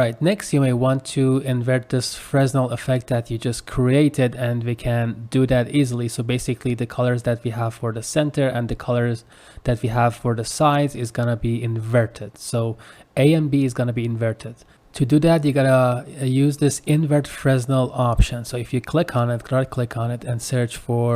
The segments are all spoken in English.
right, next you may want to invert this Fresnel effect that you just created, and we can do that easily. So basically the colors that we have for the center and the colors that we have for the sides is gonna be inverted. So A and B is gonna be inverted. To do that, you gotta use this invert Fresnel option. So if you click on it, right click on it and search for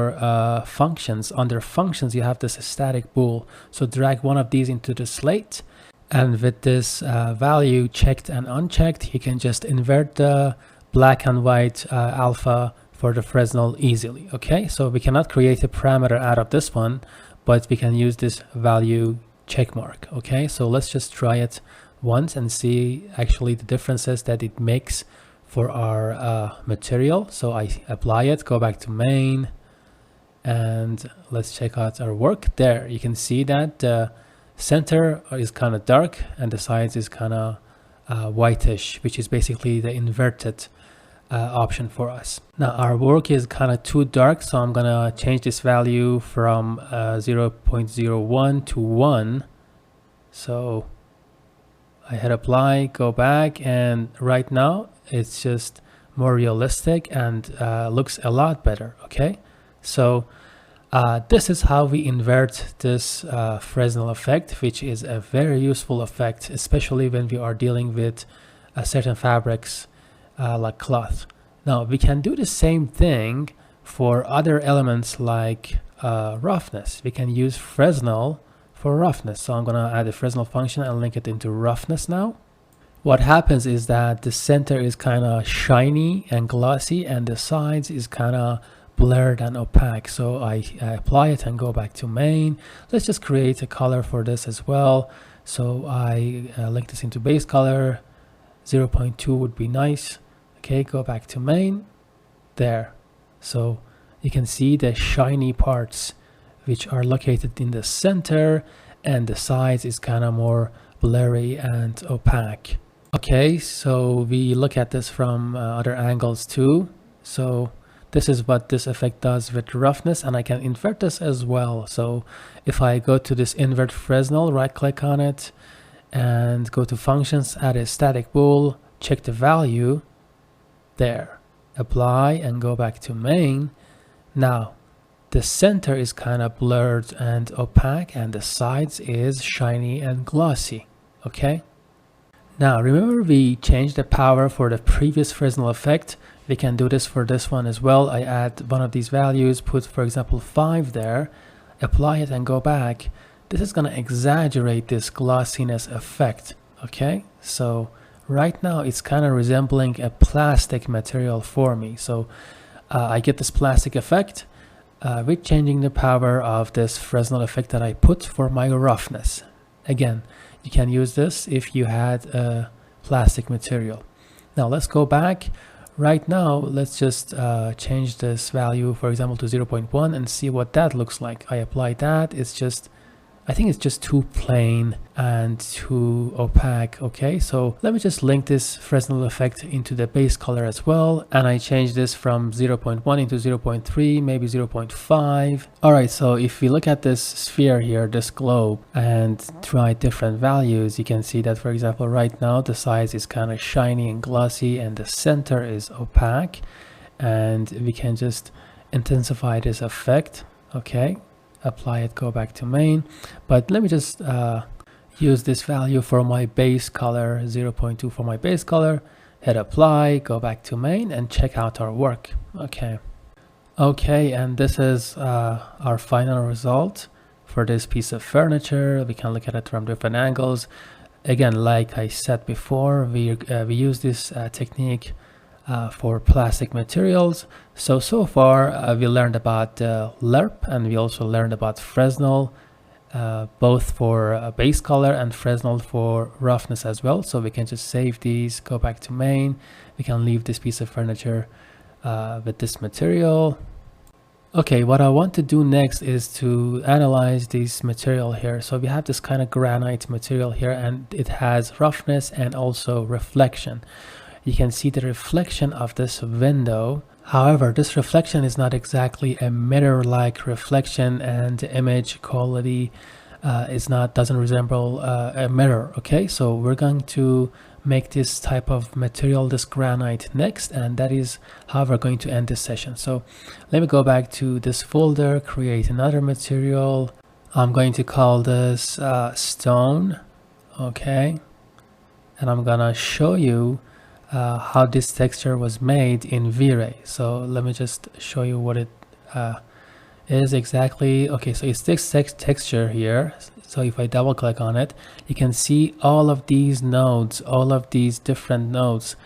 functions. Under functions, you have this static bool. So drag one of these into the slate. And with this value checked and unchecked, you can just invert the black and white alpha for the Fresnel easily. Okay, so we cannot create a parameter out of this one, but we can use this value check mark. Okay, so let's just try it once and see actually the differences that it makes for our material. So I apply it, go back to main, and let's check out our work. There you can see that the center is kind of dark and the sides is kind of whitish, which is basically the inverted option for us. Now our work is kind of too dark, so I'm gonna change this value from 0.01 to 1. So I hit apply, go back, and right now it's just more realistic and looks a lot better. Okay, so this is how we invert this Fresnel effect, which is a very useful effect, especially when we are dealing with certain fabrics like cloth. Now we can do the same thing for other elements like roughness. We can use Fresnel for roughness. So I'm gonna add a Fresnel function and link it into roughness now. What happens is that the center is kind of shiny and glossy and the sides is kind of blurred and opaque. So I apply it and go back to main. Let's just create a color for this as well. So I link this into base color. 0.2 would be nice. Okay, go back to main. There. So you can see the shiny parts which are located in the center, and the sides is kind of more blurry and opaque. Okay, so we look at this from other angles too. So this is what this effect does with roughness, and I can invert this as well. So if I go to this invert Fresnel, right click on it and go to functions, add a static bool, check the value, there, apply and go back to main. Now the center is kind of blurred and opaque and the sides is shiny and glossy. Okay, now remember we changed the power for the previous Fresnel effect. We can do this for this one as well. I add one of these values, put for example 5 there, apply it and go back. This is going to exaggerate this glossiness effect. Okay, so right now it's kind of resembling a plastic material for me. So I get this plastic effect with changing the power of this Fresnel effect that I put for my roughness. Again, you can use this if you had a plastic material. Now let's go back. Right now, let's just change this value, for example, to 0.1 and see what that looks like. I apply that. It's just, I think it's just too plain and too opaque. Okay, so let me just link this Fresnel effect into the base color as well. And I change this from 0.1 into 0.3, maybe 0.5. All right, so if we look at this sphere here, this globe, and try different values, you can see that, for example, right now the sides is kind of shiny and glossy and the center is opaque. And we can just intensify this effect. Okay, apply it, go back to main, but let me just use this value for my base color, 0.2 for my base color, hit apply, go back to main and check out our work. Okay, and this is our final result for this piece of furniture. We can look at it from different angles. Again, like I said before, we use this technique for plastic materials. So far we learned about LERP, and we also learned about Fresnel, both for base color and Fresnel for roughness as well. So we can just save these, go back to main. We can leave this piece of furniture with this material. Okay, what I want to do next is to analyze this material here. So we have this kind of granite material here, and it has roughness and also reflection. You can see the reflection of this window. However, this reflection is not exactly a mirror-like reflection, and the image quality doesn't resemble a mirror. Okay, so we're going to make this type of material, this granite, next, and that is how we're going to end this session. So let me go back to this folder, create another material. I'm going to call this stone, okay, and I'm gonna show you how this texture was made in V-Ray. So let me just show you what it is exactly. Okay, so it's this texture here. So if I double click on it, you can see all of these nodes, all of these different nodes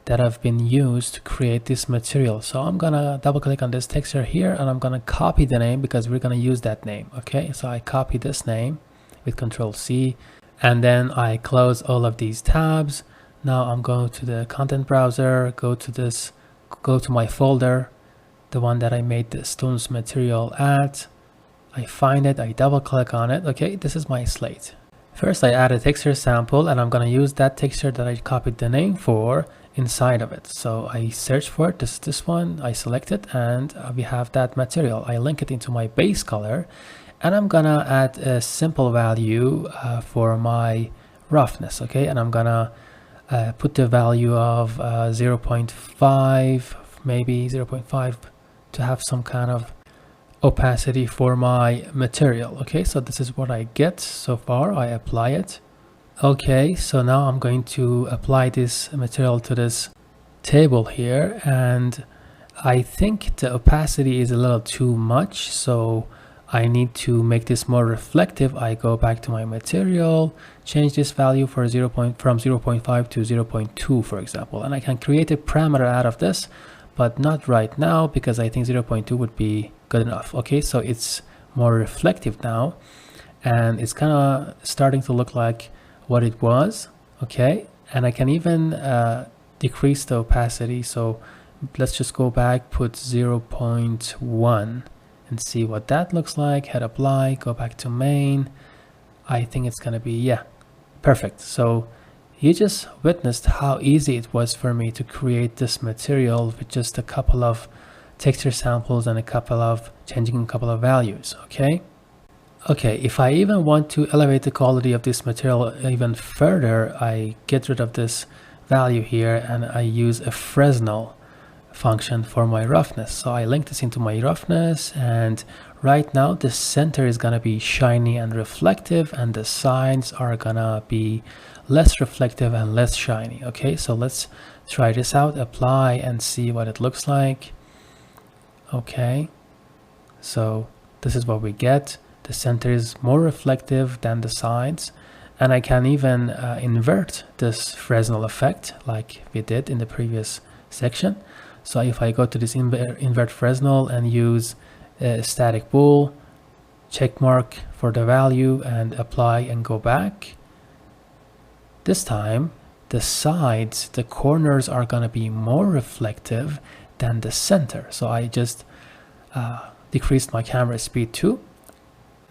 that have been used to create this material. So I'm gonna double click on this texture here, and I'm gonna copy the name because we're gonna use that name. Okay, so I copy this name with Control C, and then I close all of these tabs. Now I'm going to the content browser, go to my folder, the one that I made the stones material at. I find it, I double click on it. Okay, this is my slate. First I add a texture sample, and I'm gonna use that texture that I copied the name for inside of it. So I search for it, this one, I select it, and we have that material. I link it into my base color, and I'm gonna add a simple value for my roughness. Okay, and I'm gonna put the value of 0.5, maybe 0.5, to have some kind of opacity for my material. Okay, so this is what I get so far. I apply it. Okay, so now I'm going to apply this material to this table here, and I think the opacity is a little too much, so I need to make this more reflective. I go back to my material, change this value for from 0.5 to 0.2, for example, and I can create a parameter out of this, but not right now because I think 0.2 would be good enough. Okay, so it's more reflective now, and it's kind of starting to look like what it was. Okay, and I can even decrease the opacity. So let's just go back, put 0.1 and see what that looks like. Hit apply, go back to main. I think it's gonna be, yeah, perfect. So you just witnessed how easy it was for me to create this material with just a couple of texture samples and changing a couple of values. Okay, if I even want to elevate the quality of this material even further, I get rid of this value here and I use a FRESNEL function for my roughness. So I link this into my roughness, and right now the center is gonna be shiny and reflective, and the sides are gonna be less reflective and less shiny. Okay, so let's try this out, apply, and see what it looks like. Okay, so this is what we get. The center is more reflective than the sides, and I can even invert this Fresnel effect like we did in the previous section. So if I go to this invert Fresnel and use a static bool, check mark for the value and apply and go back, this time the sides, the corners are going to be more reflective than the center. So I just decreased my camera speed too.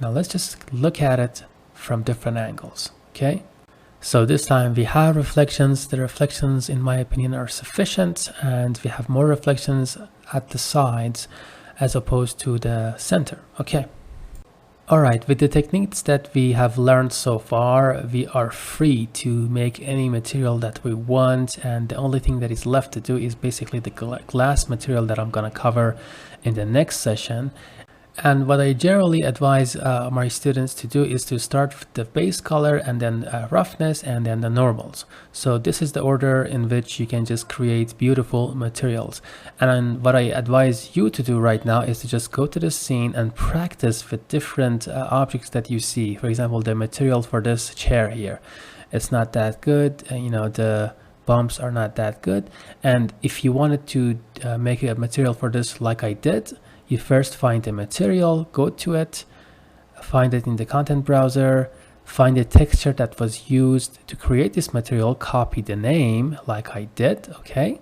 Now let's just look at it from different angles. Okay, so this time we have reflections. The reflections, in my opinion, are sufficient, and we have more reflections at the sides as opposed to the center. Okay. All right, with the techniques that we have learned so far, we are free to make any material that we want, and the only thing that is left to do is basically the glass material that I'm gonna cover in the next session. And what I generally advise my students to do is to start with the base color and then roughness and then the normals. So this is the order in which you can just create beautiful materials. And what I advise you to do right now is to just go to the scene and practice with different objects that you see. For example, the material for this chair here, it's not that good. You know, the bumps are not that good. And if you wanted to make a material for this like I did, you first find the material, go to it, find it in the content browser, find the texture that was used to create this material, copy the name like I did. Okay,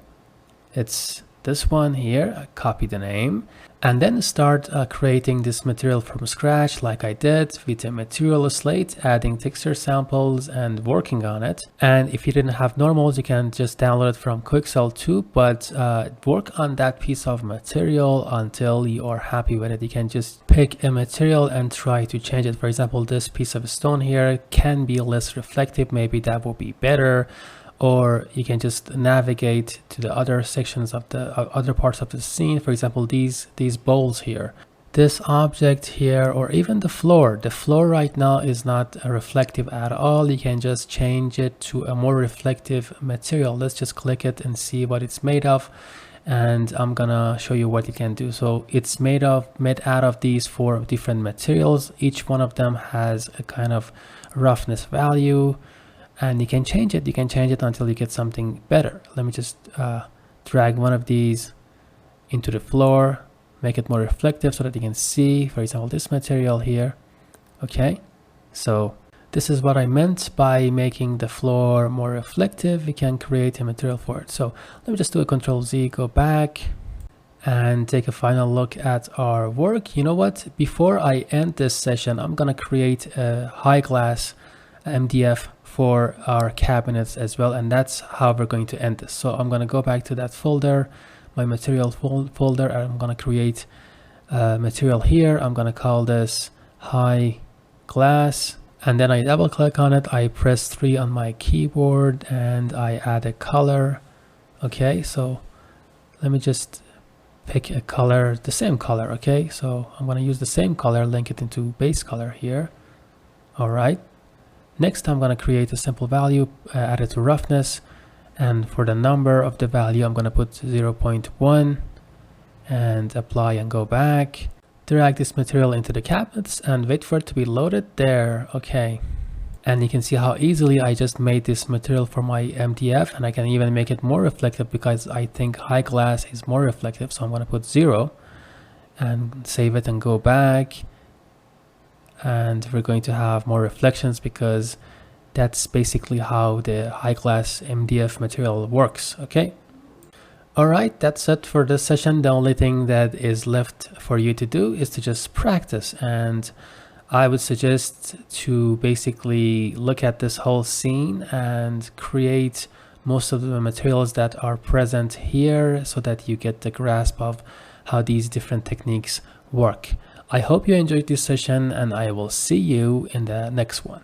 it's this one here, copy the name, and then start creating this material from scratch like I did with a material slate, adding texture samples and working on it. And if you didn't have normals, you can just download it from Quixel too, but work on that piece of material until you are happy with it. You can just pick a material and try to change it. For example, this piece of stone here can be less reflective, maybe that will be better. or you can just navigate to the other sections of the other parts of the scene. For example, these bowls here, this object here, or even the floor. The floor right now is not reflective at all. You can just change it to a more reflective material. Let's just click it and see what it's made of, and I'm gonna show you what you can do. So it's made out of these 4 different materials. Each one of them has a kind of roughness value, and you can change it. You can change it until you get something better. Let me just drag one of these into the floor, make it more reflective so that you can see, for example, this material here. Okay, so this is what I meant by making the floor more reflective. You can create a material for it. So let me just do a Control-Z, go back and take a final look at our work. You know what? Before I end this session, I'm gonna create a high glass MDF for our cabinets as well, and that's how we're going to end this. So I'm going to go back to that folder, my material folder, and I'm going to create a material here. I'm going to call this high glass, and then I double click on it. I press 3 on my keyboard and I add a color. Okay, so let me just pick a color, the same color. Okay, so I'm going to use the same color, link it into base color here. All right. Next, I'm going to create a simple value, add it to roughness, and for the number of the value, I'm going to put 0.1 and apply and go back. Drag this material into the cabinets and wait for it to be loaded there. Okay, and you can see how easily I just made this material for my MDF, and I can even make it more reflective because I think high glass is more reflective. So I'm going to put 0 and save it and go back. And we're going to have more reflections because that's basically how the high glass MDF material works. Okay, all right, that's it for this session. The only thing that is left for you to do is to just practice, and I would suggest to basically look at this whole scene and create most of the materials that are present here so that you get the grasp of how these different techniques work. I hope you enjoyed this session, and I will see you in the next one.